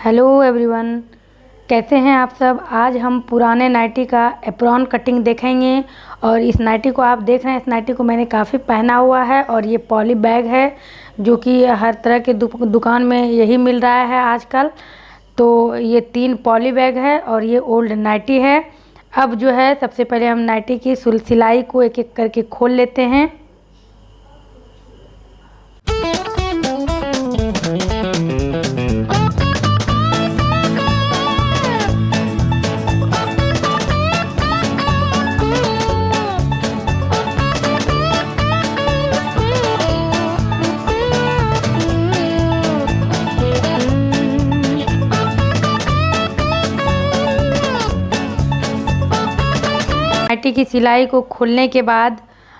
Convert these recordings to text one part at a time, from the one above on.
Hello everyone, कैसे हैं आप सब। आज हम पुराने नाइटी का एप्रॉन कटिंग देखेंगे। और इस नाइटी को आप देख रहे हैं, इस नाइटी को मैंने काफ़ी पहना हुआ है और ये पॉली बैग है जो कि हर तरह के दुकान में यही मिल रहा है आजकल। तो ये 3 पॉली बैग है और ये ओल्ड नाइटी है। अब जो है सबसे पहले हम नाइटी की सिलाई को एक एक करके खोल लेते हैं। नाइटी की सिलाई को खोलने के बाद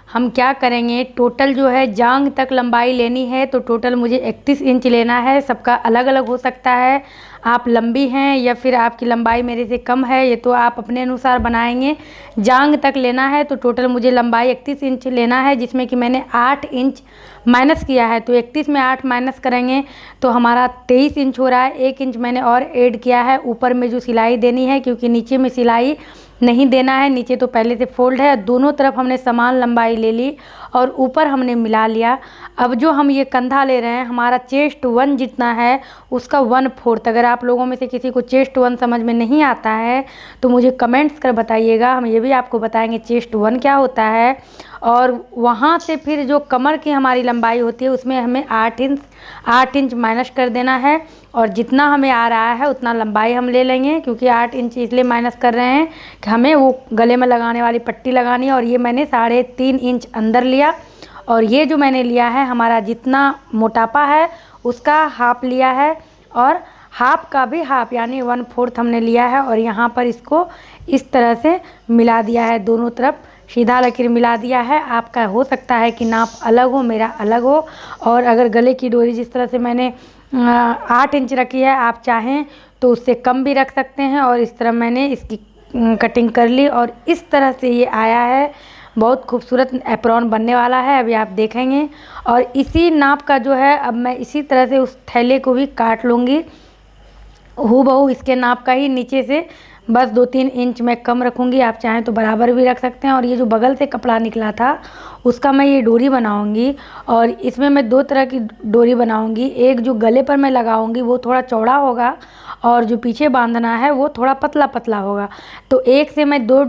हम क्या करेंगे, टोटल जो है जांघ तक लंबाई लेनी है। तो टोटल मुझे 31 इंच लेना है। सबका अलग अलग हो सकता है, आप लंबी हैं या फिर आपकी लंबाई मेरे से कम है, ये तो आप अपने अनुसार बनाएंगे। जांघ तक लेना है तो टोटल मुझे लंबाई 31 इंच लेना है, जिसमें कि मैंने 8 इंच माइनस किया है। तो 31 में 8 माइनस करेंगे तो हमारा 23 इंच हो रहा है। 1 इंच मैंने और ऐड किया है ऊपर में जो सिलाई देनी है, क्योंकि नीचे में सिलाई नहीं देना है। नीचे तो पहले से फोल्ड है। दोनों तरफ हमने समान लंबाई ले ली और ऊपर हमने मिला लिया। अब जो हम ये कंधा ले रहे हैं, हमारा चेस्ट 1 जितना है उसका 1/4। अगर आप लोगों में से किसी को चेस्ट 1 समझ में नहीं आता है तो मुझे कमेंट्स कर बताइएगा, हम ये भी आपको बताएंगे चेस्ट 1 क्या होता है। और वहाँ से फिर जो कमर की हमारी लंबाई होती है उसमें हमें 8 इंच माइनस कर देना है। और जितना हमें आ रहा है उतना लंबाई हम ले लेंगे, क्योंकि 8 इंच इसलिए माइनस कर रहे हैं कि हमें वो गले में लगाने वाली पट्टी लगानी है। और ये मैंने 3.5 इंच अंदर लिया। और ये जो मैंने लिया है, हमारा जितना मोटापा है उसका हाफ लिया है और हाफ का भी हाफ, यानी 1/4 हमने लिया है। और यहाँ पर इसको इस तरह से मिला दिया है, दोनों तरफ सीधा लकीर मिला दिया है। आपका हो सकता है कि नाप अलग हो, मेरा अलग हो। और अगर गले की डोरी जिस तरह से मैंने 8 इंच रखी है, आप चाहें तो उससे कम भी रख सकते हैं। और इस तरह मैंने इसकी कटिंग कर ली और इस तरह से ये आया है। बहुत खूबसूरत एप्रॉन बनने वाला है, अभी आप देखेंगे। और इसी नाप का जो है अब मैं इसी तरह से उस थैले को भी काट लूँगी, हूबहू इसके नाप का ही। नीचे से बस 2-3 इंच मैं कम रखूँगी, आप चाहें तो बराबर भी रख सकते हैं। और ये जो बगल से कपड़ा निकला था उसका मैं ये डोरी बनाऊँगी। और इसमें मैं 2 तरह की डोरी बनाऊँगी। एक जो गले पर मैं लगाऊँगी वो थोड़ा चौड़ा होगा और जो पीछे बांधना है वो थोड़ा पतला पतला होगा। तो एक से मैं 2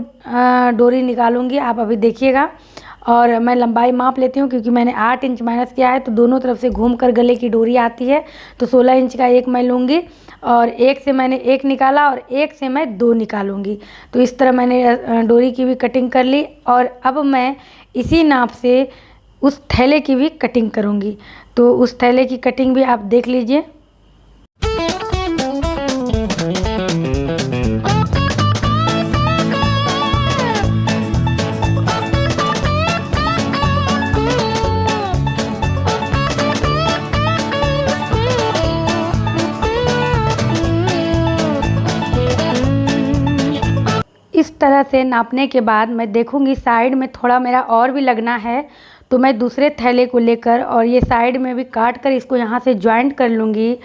डोरी निकालूँगी, आप अभी देखिएगा। और मैं लंबाई माप लेती हूँ, क्योंकि मैंने 8 इंच माइनस किया है तो दोनों तरफ से घूमकर गले की डोरी आती है। तो 16 इंच का एक मैं लूँगी और एक से मैंने 1 निकाला और एक से मैं 2 निकालूँगी। तो इस तरह मैंने डोरी की भी कटिंग कर ली। और अब मैं इसी नाप से उस थैले की भी कटिंग करूँगी। तो उस थैले की कटिंग भी आप देख लीजिए। इस तरह से नापने के बाद मैं देखूंगी साइड में थोड़ा मेरा और भी लगना है, तो मैं दूसरे थैले को लेकर और ये साइड में भी काट कर इसको यहाँ से जॉइंट कर लूँगी।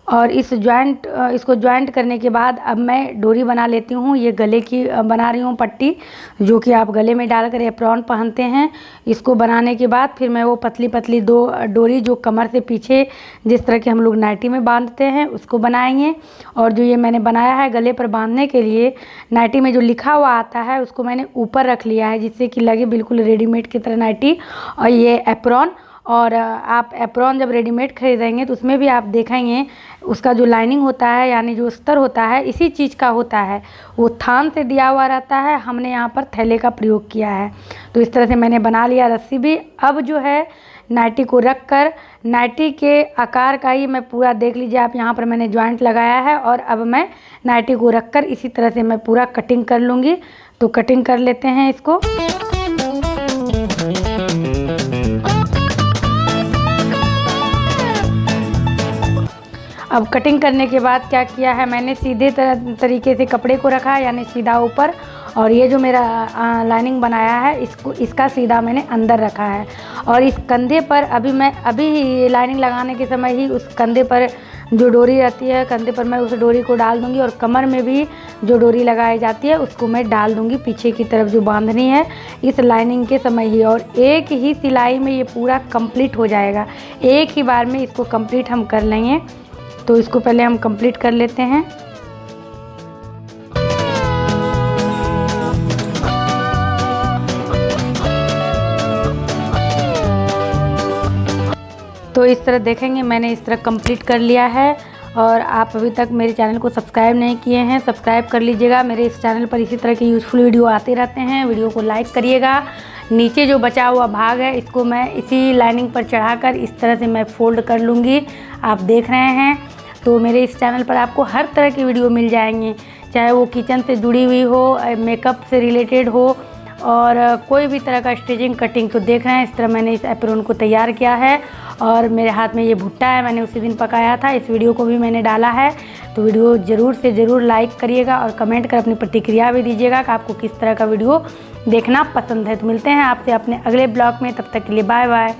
और इसको जॉइंट करने के बाद अब मैं डोरी बना लेती हूँ। ये गले की बना रही हूँ पट्टी, जो कि आप गले में डालकर एप्रॉन पहनते हैं। इसको बनाने के बाद फिर मैं वो पतली पतली 2 डोरी जो कमर से पीछे जिस तरह के हम लोग नाइटी में बांधते हैं उसको बनाएंगे। और जो ये मैंने बनाया है गले पर बांधने के लिए, नाइटी में जो लिखा हुआ आता है उसको मैंने ऊपर रख लिया है, जिससे कि लगे बिल्कुल रेडीमेड की तरह नाइटी और ये एप्रॉन। और आप एप्रॉन जब रेडीमेड खरीदेंगे तो उसमें भी आप देखेंगे उसका जो लाइनिंग होता है, यानी जो अस्तर होता है, इसी चीज़ का होता है, वो थान से दिया हुआ रहता है। हमने यहाँ पर थैले का प्रयोग किया है। तो इस तरह से मैंने बना लिया रस्सी भी। अब जो है नाइटी को रख कर नाइटी के आकार का ही मैं पूरा देख लीजिए आप, यहाँ पर मैंने जॉइंट लगाया है। और अब मैं नाइटी को रख कर इसी तरह से मैं पूरा कटिंग कर लूँगी। तो कटिंग कर लेते हैं इसको। अब कटिंग करने के बाद क्या किया है, मैंने सीधे तरीके से कपड़े को रखा है, यानी सीधा ऊपर। और ये जो मेरा लाइनिंग बनाया है इसका सीधा मैंने अंदर रखा है। और इस कंधे पर अभी लाइनिंग लगाने के समय ही उस कंधे पर जो डोरी रहती है कंधे पर, मैं उस डोरी को डाल दूंगी और कमर में भी जो डोरी लगाई जाती है उसको मैं डाल दूंगी पीछे की तरफ जो बांधनी है इस लाइनिंग के समय ही। और एक ही सिलाई में ये पूरा कंप्लीट हो जाएगा, एक ही बार में इसको कंप्लीट हम कर लेंगे। तो इसको पहले हम कंप्लीट कर लेते हैं। तो इस तरह देखेंगे मैंने इस तरह कंप्लीट कर लिया है। और आप अभी तक मेरे चैनल को सब्सक्राइब नहीं किए हैं, सब्सक्राइब कर लीजिएगा। मेरे इस चैनल पर इसी तरह की यूज़फुल वीडियो आते रहते हैं। वीडियो को लाइक करिएगा। नीचे जो बचा हुआ भाग है इसको मैं इसी लाइनिंग पर चढ़ाकर इस तरह से मैं फोल्ड कर लूँगी। आप देख रहे हैं। तो मेरे इस चैनल पर आपको हर तरह की वीडियो मिल जाएंगी, चाहे वो किचन से जुड़ी हुई हो, मेकअप से रिलेटेड हो और कोई भी तरह का स्टिचिंग कटिंग। तो देख रहे हैं इस तरह मैंने इस एप्रोन को तैयार किया है। और मेरे हाथ में ये भुट्टा है, मैंने उसी दिन पकाया था। इस वीडियो को भी मैंने डाला है। तो वीडियो ज़रूर से ज़रूर लाइक करिएगा और कमेंट कर अपनी प्रतिक्रिया भी दीजिएगा कि आपको किस तरह का वीडियो देखना पसंद है। तो मिलते हैं आपसे अपने अगले ब्लॉग में, तब तक के लिए बाय बाय।